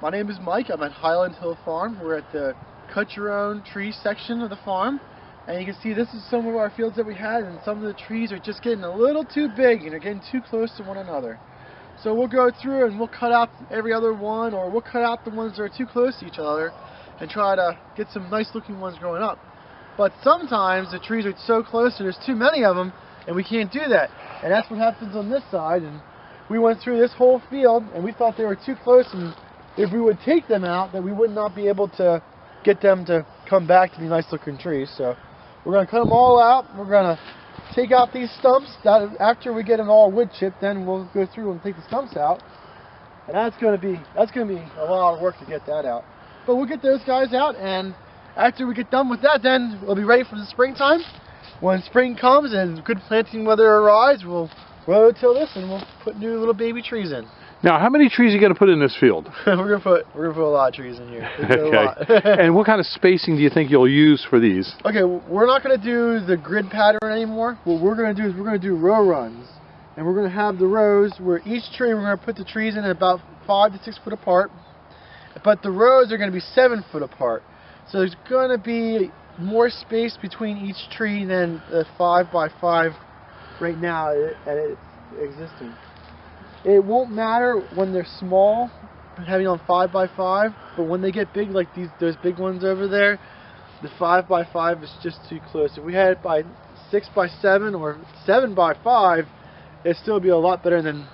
My name is Mike. I'm at Highland Hill Farm. We're at the Cut Your Own Tree section of the farm. And you can see this is some of our fields that we had, and some of the trees are just getting a little too big and they're getting too close to one another. So we'll go through and we'll cut out every other one, or we'll cut out the ones that are too close to each other and try to get some nice looking ones growing up. But sometimes the trees are so close and there's too many of them and we can't do that. And that's what happens on this side. And we went through this whole field and we thought they were too close, and if we would take them out, then we would not be able to get them to come back to be nice looking trees. So we're going to cut them all out. We're going to take out these stumps. After we get them all wood chipped, then we'll go through and take the stumps out. And that's going to be a lot of work to get that out. But we'll get those guys out, and after we get done with that, then we'll be ready for the springtime. When spring comes and good planting weather arrives, we'll rototill this and we'll put new little baby trees in. Now, how many trees are you going to put in this field? we're gonna put a lot of trees in here. Okay. And what kind of spacing do you think you'll use for these? Okay, we're not going to do the grid pattern anymore. What we're going to do is we're going to do row runs, and we're going to have the rows where each tree we're going to put the trees in about 5 to 6 foot apart, but the rows are going to be 7 foot apart. So there's going to be more space between each tree than the 5 by 5 right now at its existing. It won't matter when they're small, having on 5 by 5, but when they get big, like those big ones over there, the 5 by 5 is just too close. If we had it by 6 by 7 or 7 by 5, it'd still be a lot better than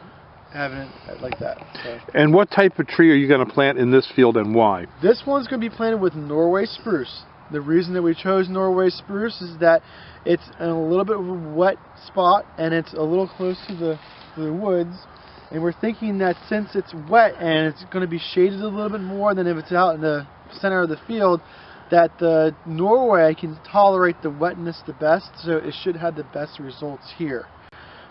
having it like that. So. And what type of tree are you going to plant in this field, and why? This one's going to be planted with Norway spruce. The reason that we chose Norway spruce is that it's in a little bit of a wet spot and it's a little close to the woods. And we're thinking that since it's wet and it's going to be shaded a little bit more than if it's out in the center of the field, that the Norway can tolerate the wetness the best, so it should have the best results here.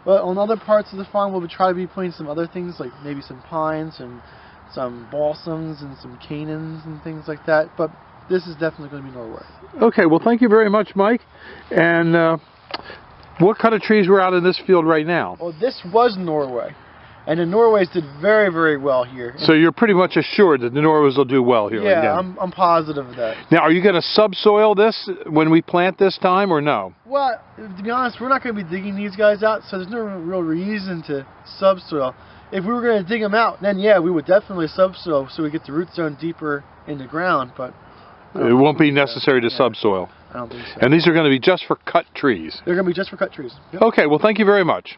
But on other parts of the farm, we'll try to be planting some other things, like maybe some pines and some balsams and some canons and things like that. But this is definitely going to be Norway. Okay, well, thank you very much, Mike. And what kind of trees were out in this field right now? Well, this was Norway. And the Norways did very, very well here. So you're pretty much assured that the Norways will do well here yeah, again? I'm positive of that. Now, are you going to subsoil this when we plant this time, or no? Well, to be honest, we're not going to be digging these guys out, so there's no real reason to subsoil. If we were going to dig them out, then yeah, we would definitely subsoil so we get the root zone deeper in the ground, but it won't be necessary to subsoil. I don't think so. And these are going to be just for cut trees? They're going to be just for cut trees. Yep. Okay, well, thank you very much.